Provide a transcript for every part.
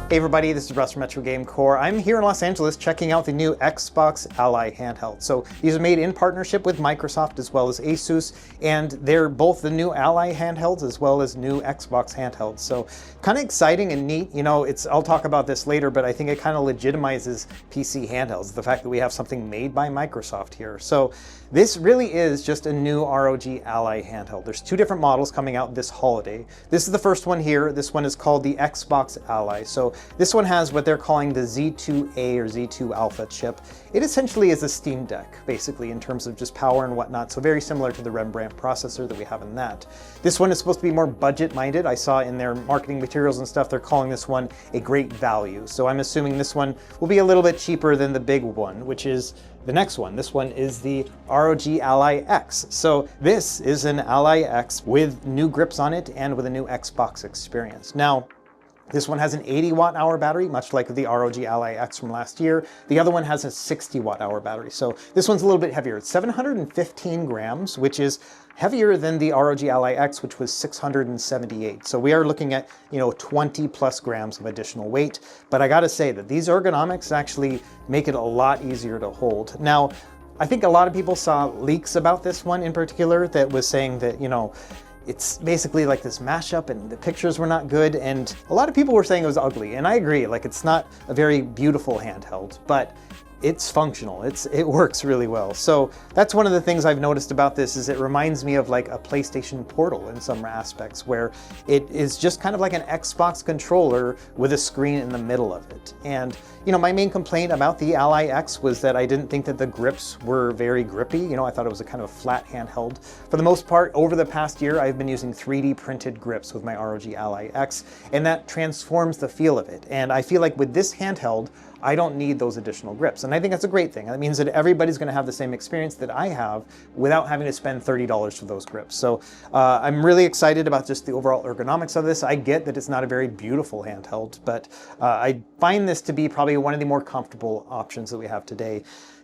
Hey everybody, this is Russ from Metro Game Core. I'm here in Los Angeles checking out the new Xbox Ally handheld. So these are made in partnership with Microsoft as well as ASUS, and they're both the new Ally handhelds as well as new Xbox handhelds. So kind of exciting and neat. You know, I'll talk about this later, but I think it kind of legitimizes PC handhelds, the fact that we have something made by Microsoft here. So this really is just a new ROG Ally handheld. There's two different models coming out this holiday. This is the first one here. This one is called the Xbox Ally. So this one has what they're calling the Z2A or Z2 Alpha chip. It essentially is a Steam Deck, basically, in terms of just power and whatnot. So very similar to the Rembrandt processor that we have in that. This one is supposed to be more budget-minded. I saw in their marketing materials and stuff, they're calling this one a great value. So I'm assuming this one will be a little bit cheaper than the big one, which is the next one. This one is the ROG Ally X. So this is an Ally X with new grips on it and with a new Xbox experience. Now, this one has an 80 watt-hour battery, much like the ROG Ally X from last year. The other one has a 60 watt-hour battery. So this one's a little bit heavier. It's 715 grams, which is heavier than the ROG Ally X, which was 678. So we are looking at, 20 plus grams of additional weight. But I gotta say that these ergonomics actually make it a lot easier to hold. Now, I think a lot of people saw leaks about this one in particular that was saying that, it's basically like this mashup and the pictures were not good, and a lot of people were saying it was ugly, and I agree, like it's not a very beautiful handheld, but it's functional, it works really well. So that's one of the things I've noticed about this is it reminds me of like a PlayStation Portal in some aspects, where it is just kind of like an Xbox controller with a screen in the middle of it. And my main complaint about the Ally X was that I didn't think that the grips were very grippy. I thought it was a kind of flat handheld. For the most part, over the past year, I've been using 3D printed grips with my ROG Ally X, and that transforms the feel of it. And I feel like with this handheld, I don't need those additional grips. And I think that's a great thing. That means that everybody's gonna have the same experience that I have without having to spend $30 for those grips. So I'm really excited about just the overall ergonomics of this. I get that it's not a very beautiful handheld, but I find this to be probably one of the more comfortable options that we have today.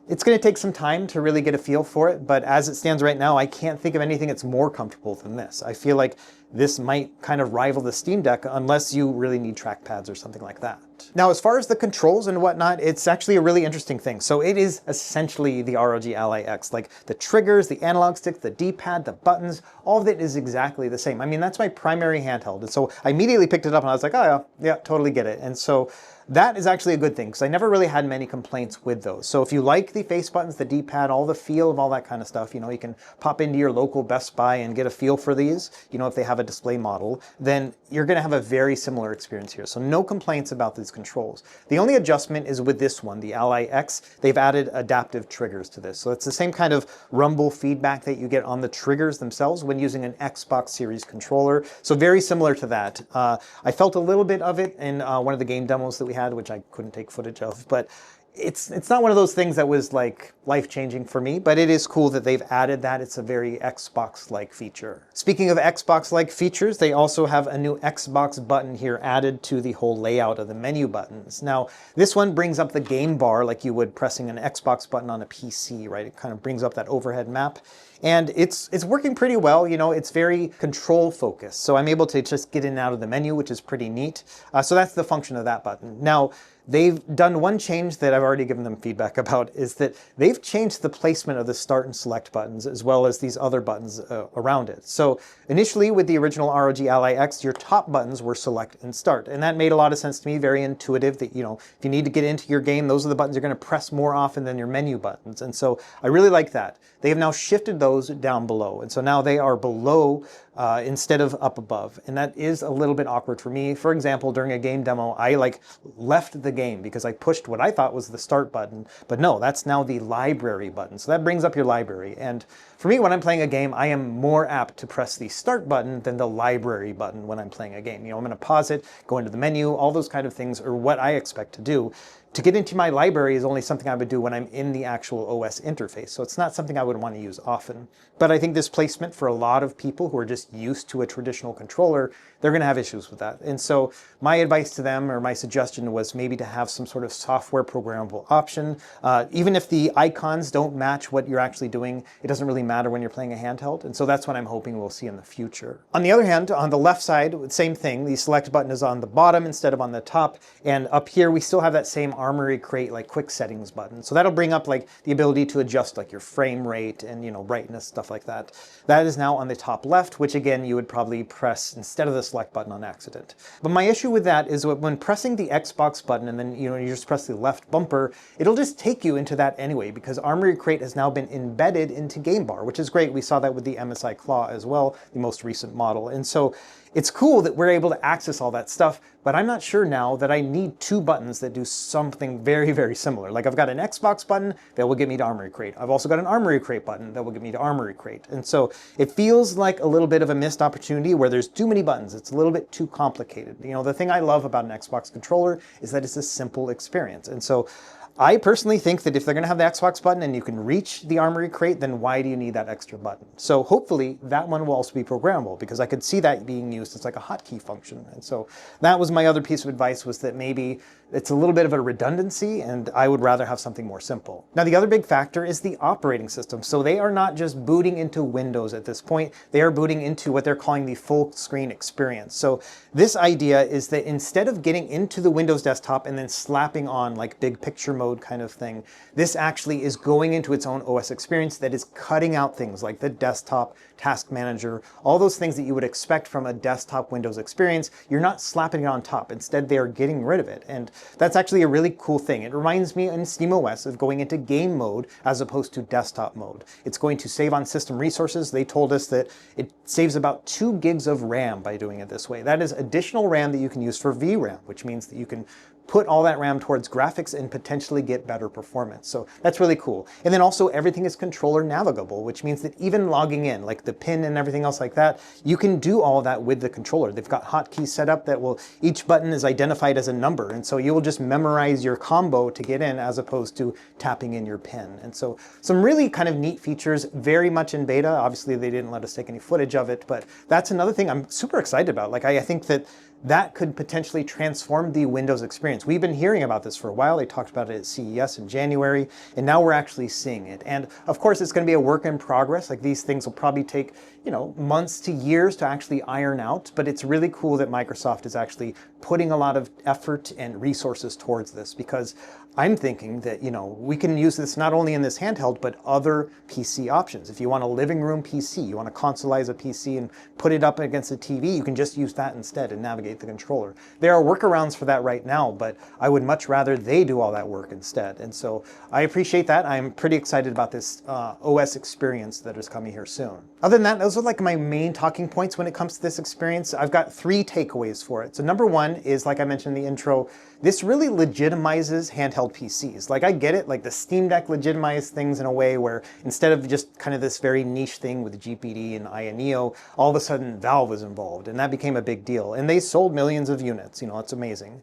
It's going to take some time to really get a feel for it, but as it stands right now, I can't think of anything that's more comfortable than this. I feel like this might kind of rival the Steam Deck unless you really need trackpads or something like that. Now, as far as the controls and whatnot, it's actually a really interesting thing. So it is essentially the ROG Ally X. Like the triggers, the analog sticks, the D-pad, the buttons, all of it is exactly the same. I mean, that's my primary handheld. And so I immediately picked it up and I was like, oh yeah, totally get it. And so that is actually a good thing because I never really had many complaints with those. So if you like the face buttons, the D-pad, all the feel of all that kind of stuff, you can pop into your local Best Buy and get a feel for these, if they have a display model, then you're going to have a very similar experience here. So no complaints about these controls. The only adjustment is with this one, the Ally X. They've added adaptive triggers to this. So it's the same kind of rumble feedback that you get on the triggers themselves when using an Xbox Series controller. So very similar to that. I felt a little bit of it in one of the game demos that we had, which I couldn't take footage of, but it's not one of those things that was like life-changing for me, but it is cool that they've added that. It's a very Xbox-like feature. Speaking of Xbox-like features, they also have a new Xbox button here added to the whole layout of the menu buttons. Now, this one brings up the game bar like you would pressing an Xbox button on a PC, right? It kind of brings up that overhead map. And it's working pretty well. It's very control focused. So I'm able to just get in and out of the menu, which is pretty neat. So that's the function of that button. Now, they've done one change that I've already given them feedback about, is that they've changed the placement of the start and select buttons as well as these other buttons around it. So initially with the original ROG Ally X, your top buttons were select and start. And that made a lot of sense to me, very intuitive that, if you need to get into your game, those are the buttons you're going to press more often than your menu buttons. And so I really like that. They have now shifted those down below. And so now they are below instead of up above. And that is a little bit awkward for me. For example, during a game demo, I left the game because I pushed what I thought was the start button, but no, that's now the library button. So that brings up your library. And for me, when I'm playing a game, I am more apt to press the start button than the library button when I'm playing a game. I'm going to pause it, go into the menu, all those kind of things are what I expect to do. to get into my library is only something I would do when I'm in the actual OS interface. So it's not something I would want to use often. But I think this placement for a lot of people who are just used to a traditional controller, they're going to have issues with that. And so my advice to them, or my suggestion, was maybe to have some sort of software programmable option. Even if the icons don't match what you're actually doing, it doesn't really matter when you're playing a handheld. And so that's what I'm hoping we'll see in the future. On the other hand, on the left side, same thing. The select button is on the bottom instead of on the top. And up here, we still have that same Armory Crate like quick settings button. So that'll bring up like the ability to adjust like your frame rate and, you know, brightness, stuff like that. That is now on the top left, which again, you would probably press instead of the select button on accident. But my issue with that is when pressing the Xbox button and then, you know, you just press the left bumper, it'll just take you into that anyway, because Armory Crate has now been embedded into Game Bar, which is great. We saw that with the MSI Claw as well, the most recent model. And so it's cool that we're able to access all that stuff, but I'm not sure now that I need two buttons that do something very, very similar. Like I've got an Xbox button that will get me to Armory Crate. I've also got an Armory Crate button that will get me to Armory Crate. And so it feels like a little bit of a missed opportunity where there's too many buttons. It's a little bit too complicated. You know, the thing I love about an Xbox controller is that it's a simple experience. And so I personally think that if they're going to have the Xbox button and you can reach the Armory Crate, then why do you need that extra button? So hopefully that one will also be programmable, because I could see that being used as like a hotkey function. And so that was my other piece of advice, was that maybe it's a little bit of a redundancy and I would rather have something more simple. Now the other big factor is the operating system. So they are not just booting into Windows at this point, they are booting into what they're calling the full screen experience. So this idea is that instead of getting into the Windows desktop and then slapping on like big picture mode kind of thing, this actually is going into its own OS experience that is cutting out things like the desktop, task manager, all those things that you would expect from a desktop Windows experience. You're not slapping it on top. Instead, they are getting rid of it. And that's actually a really cool thing. It reminds me in SteamOS of going into game mode as opposed to desktop mode. It's going to save on system resources. They told us that it saves about 2 gigs of RAM by doing it this way. That is additional RAM that you can use for VRAM, which means that you can put all that RAM towards graphics and potentially get better performance. So that's really cool. And then also everything is controller navigable, which means that even logging in, like the PIN and everything else like that, you can do all that with the controller. They've got hotkeys set up that will, each button is identified as a number. And so you will just memorize your combo to get in as opposed to tapping in your PIN. And so some really kind of neat features, very much in beta. Obviously they didn't let us take any footage of it, but that's another thing I'm super excited about. Like I think that could potentially transform the Windows experience. We've been hearing about this for a while. They talked about it at CES in January, and now we're actually seeing it. And of course, it's going to be a work in progress. Like these things will probably take, you know, months to years to actually iron out, but it's really cool that Microsoft is actually putting a lot of effort and resources towards this, because I'm thinking that, you know, we can use this not only in this handheld, but other PC options. If you want a living room PC, you want to consoleize a PC and put it up against a TV, you can just use that instead and navigate the controller. There are workarounds for that right now, but I would much rather they do all that work instead. And so I appreciate that. I'm pretty excited about this OS experience that is coming here soon. Other than that, those are like my main talking points when it comes to this experience. I've got 3 takeaways for it. So number 1 is, like I mentioned in the intro, this really legitimizes handheld PCs. Like I get it, like the Steam Deck legitimized things in a way where instead of just kind of this very niche thing with GPD and Aya all of a sudden Valve was involved and that became a big deal. And they sold millions of units, you know, it's amazing.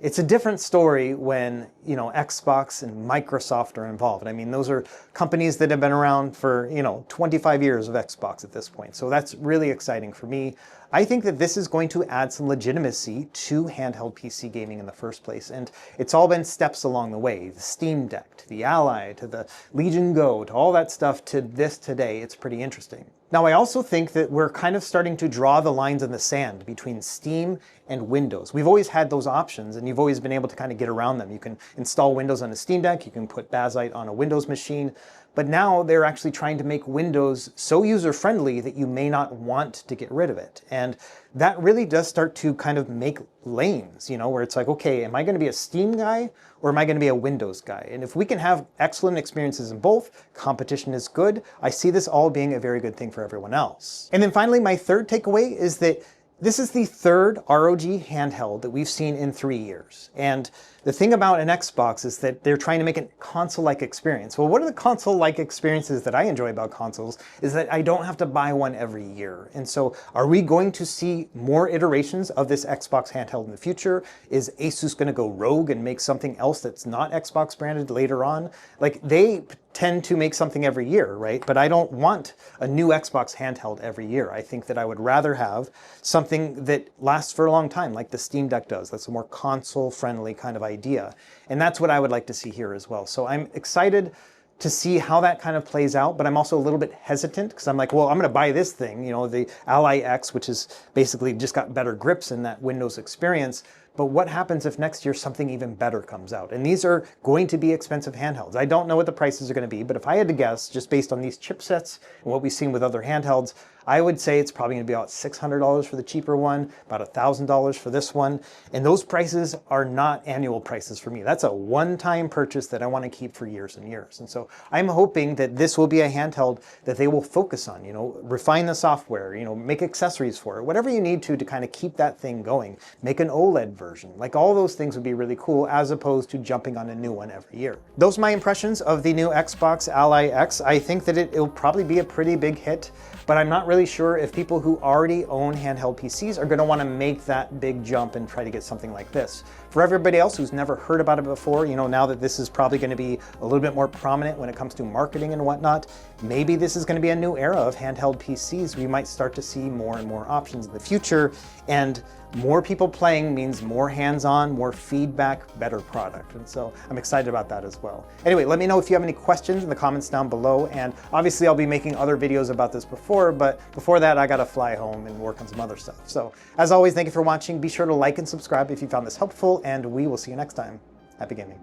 It's a different story when, you know, Xbox and Microsoft are involved. I mean, those are companies that have been around for, you know, 25 years of Xbox at this point. So that's really exciting for me. I think that this is going to add some legitimacy to handheld PC gaming in the first place. And it's all been steps along the way. The Steam Deck, to the Ally, to the Legion Go, to all that stuff, to this today. It's pretty interesting. Now, I also think that we're kind of starting to draw the lines in the sand between Steam and Windows. We've always had those options, and you've always been able to kind of get around them. You can install Windows on a Steam Deck, you can put Bazite on a Windows machine, but now they're actually trying to make Windows so user-friendly that you may not want to get rid of it. And that really does start to kind of make lanes, you know, where it's like, okay, am I going to be a Steam guy or am I going to be a Windows guy? And if we can have excellent experiences in both, competition is good. I see this all being a very good thing for everyone else. And then finally, my third takeaway is that this is the third ROG handheld that we've seen in 3 years. And The thing about an Xbox is that they're trying to make a console-like experience. Well, one of the console-like experiences that I enjoy about consoles is that I don't have to buy one every year. And so are we going to see more iterations of this Xbox handheld in the future? Is ASUS going to go rogue and make something else that's not Xbox branded later on? Like, they tend to make something every year, right? But I don't want a new Xbox handheld every year. I think that I would rather have something that lasts for a long time, like the Steam Deck does. That's a more console-friendly kind of idea. And that's what I would like to see here as well. So I'm excited to see how that kind of plays out, but I'm also a little bit hesitant because I'm like, well, I'm going to buy this thing, you know, the Ally X, which is basically just got better grips in that Windows experience. But what happens if next year something even better comes out? And these are going to be expensive handhelds. I don't know what the prices are going to be, but if I had to guess, just based on these chipsets and what we've seen with other handhelds, I would say it's probably going to be about $600 for the cheaper one, about $1,000 for this one. And those prices are not annual prices for me. That's a one-time purchase that I want to keep for years and years. And so I'm hoping that this will be a handheld that they will focus on, you know, refine the software, you know, make accessories for it, whatever you need to kind of keep that thing going. Make an OLED version. Like, all those things would be really cool as opposed to jumping on a new one every year. Those are my impressions of the new Xbox Ally X. I think that it'll probably be a pretty big hit, but I'm not really sure if people who already own handheld PCs are going to want to make that big jump and try to get something like this. For everybody else who's never heard about it before, you know, now that this is probably going to be a little bit more prominent when it comes to marketing and whatnot, maybe this is going to be a new era of handheld PCs. We might start to see more and more options in the future, and more people playing means more hands-on, more feedback, better product. And so I'm excited about that as well. Anyway, let me know if you have any questions in the comments down below. And obviously I'll be making other videos about this but before that, I gotta fly home and work on some other stuff. So as always, thank you for watching. Be sure to like and subscribe if you found this helpful, and we will see you next time. Happy gaming.